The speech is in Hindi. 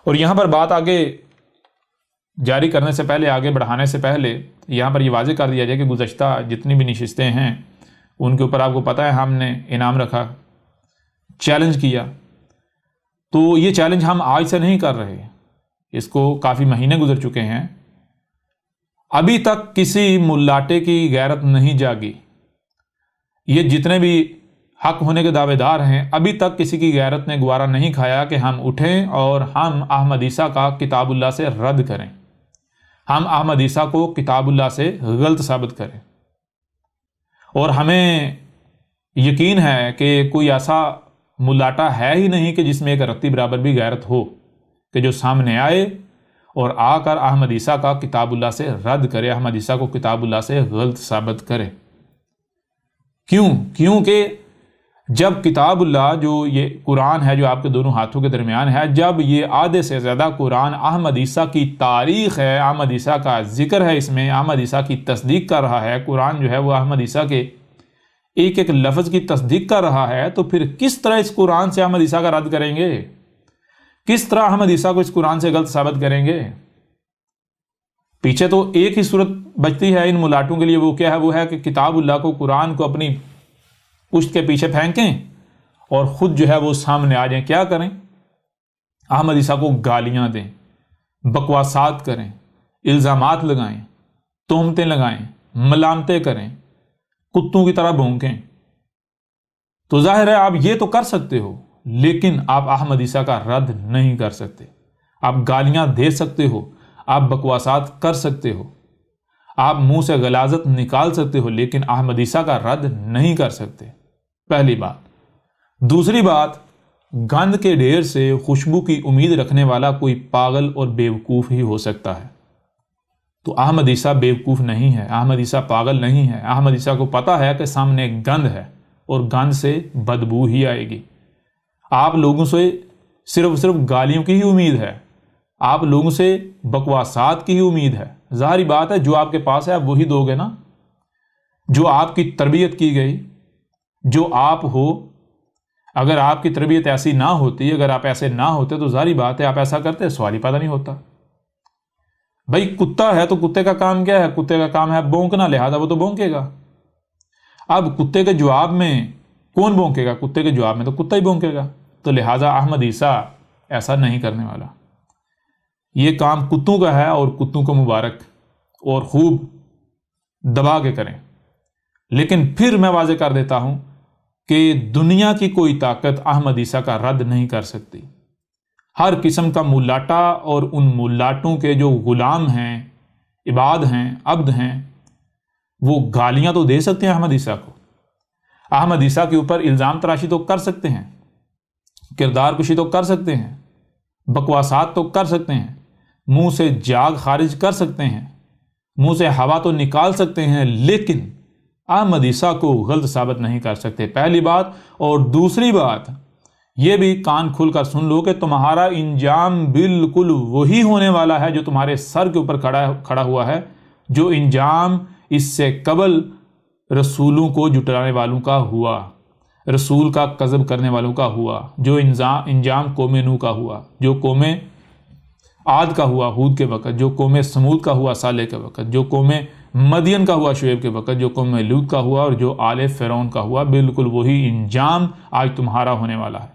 और यहाँ पर बात आगे जारी करने से पहले, आगे बढ़ाने से पहले यहाँ पर ये वाज़ेह कर दिया जाए कि गुज़श्ता जितनी भी नशिस्तें हैं उनके ऊपर आपको पता है हमने इनाम रखा, चैलेंज किया। तो ये चैलेंज हम आज से नहीं कर रहे, इसको काफ़ी महीने गुजर चुके हैं। अभी तक किसी मुल्लाटे की गैरत नहीं जागी। ये जितने भी हक होने के दावेदार हैं, अभी तक किसी की गैरत ने गुवारा नहीं खाया कि हम उठें और हम अहमद ईसा का किताबुल्लाह से रद्द करें, हम अहमद ईसा को किताबुल्लाह से गलत साबित करें। और हमें यकीन है कि कोई ऐसा मुल्लाटा है ही नहीं कि जिसमें एक रत्ती बराबर भी गैरत हो, कि जो सामने आए और आकर अहमद ईसा का किताबुल्लाह से रद्द करे, अहमद ईसा को किताबुल्लाह से गलत साबित करे। क्यों? क्योंकि जब किताबुल्लाह जो ये कुरान है, जो आपके दोनों हाथों के दरमियान है, जब ये आधे से ज़्यादा कुरान अहमद ईसा की तारीख़ है, अहमद ईसा का जिक्र है, इसमें अहमद ईसा की तस्दीक कर रहा है, कुरान जो है वो अहमद ईसा के एक एक लफ्ज़ की तस्दीक कर रहा है, तो फिर किस तरह इस कुरान से अहमद ईसा का रद्द करेंगे? किस तरह अहमद ईसा को इस कुरान से गलत साबित करेंगे? पीछे तो एक ही सूरत बचती है इन मुलाटों के लिए, वो क्या है? वो है कि किताबुल्लाह को, कुरान को अपनी पुश्त के पीछे फेंकें और ख़ुद जो है वो सामने आ जाएं। क्या करें? अहमद ईसा को गालियां दें, बकवासात करें, इल्ज़ामात लगाएं, तोहमतें लगाएं, मलामतें करें, कुत्तों की तरह भौंकें। तो जाहिर है आप ये तो कर सकते हो, लेकिन आप अहमद ईसा का रद्द नहीं कर सकते। आप गालियां दे सकते हो, आप बकवासात कर सकते हो, आप मुंह से गलाजत निकाल सकते हो, लेकिन अहमद ईसा का रद्द नहीं कर सकते। पहली बात। दूसरी बात, गंद के ढेर से खुशबू की उम्मीद रखने वाला कोई पागल और बेवकूफ़ ही हो सकता है। तो अहमद ईसा बेवकूफ़ नहीं है, अहमद ईसा पागल नहीं है। अहमद ईसा को पता है कि सामने गंद है और गंद से बदबू ही आएगी। आप लोगों से सिर्फ गालियों की ही उम्मीद है, आप लोगों से बकवासात की ही उम्मीद है। ज़ाहिर बात है जो आपके पास है आप वही दोगे ना, जो आपकी तरबियत की गई, जो आप हो। अगर आपकी तरबियत ऐसी ना होती, अगर आप ऐसे ना होते, तो ज़ाहिर बात है आप ऐसा करते, सवाल ही पैदा नहीं होता। भाई कुत्ता है तो कुत्ते का काम क्या है? कुत्ते का काम है भौंकना, लिहाजा वो तो भौंकेगा। अब कुत्ते के जवाब में कौन भौंकेगा? कुत्ते के जवाब में तो कुत्ता ही भौंकेगा। तो लिहाजा अहमद ईसा ऐसा नहीं करने वाला। ये काम कुत्तों का है और कुत्तों को मुबारक, और खूब दबा के करें। लेकिन फिर मैं वाज़ेह कर देता हूं कि दुनिया की कोई ताकत अहमद ईसा का रद्द नहीं कर सकती। हर किस्म का मुल्लाटा और उन मुल्लाटों के जो गुलाम हैं, इबाद हैं, अब्द हैं, वो गालियां तो दे सकते हैं अहमद ईसा को। अहमद ईसा के ऊपर इल्ज़ाम तराशी तो कर सकते हैं, किरदार कुशी तो कर सकते हैं, बकवासात तो कर सकते हैं, मुंह से जाग खारिज कर सकते हैं, मुंह से हवा तो निकाल सकते हैं, लेकिन अहमद ईसा को गलत साबित नहीं कर सकते। पहली बात। और दूसरी बात, यह भी कान खुलकर सुन लो कि तुम्हारा इंजाम बिल्कुल वही होने वाला है जो तुम्हारे सर के ऊपर खड़ा हुआ है, जो इंजाम इससे कबल रसूलों को जुटाने वालों का हुआ, रसूल का कज़ब करने वालों का हुआ, जो इंजाम कौम नूह का हुआ, जो कौम आद का हुआ हूद के वक़्त, जो कौम समूद का हुआ साले के वक़्त, जो कौम मदियन का हुआ शुएब के वक़्त, जो कौम लूत का हुआ और जो आले फ़िरौन का हुआ, बिल्कुल वही इंजाम आज तुम्हारा होने वाला है।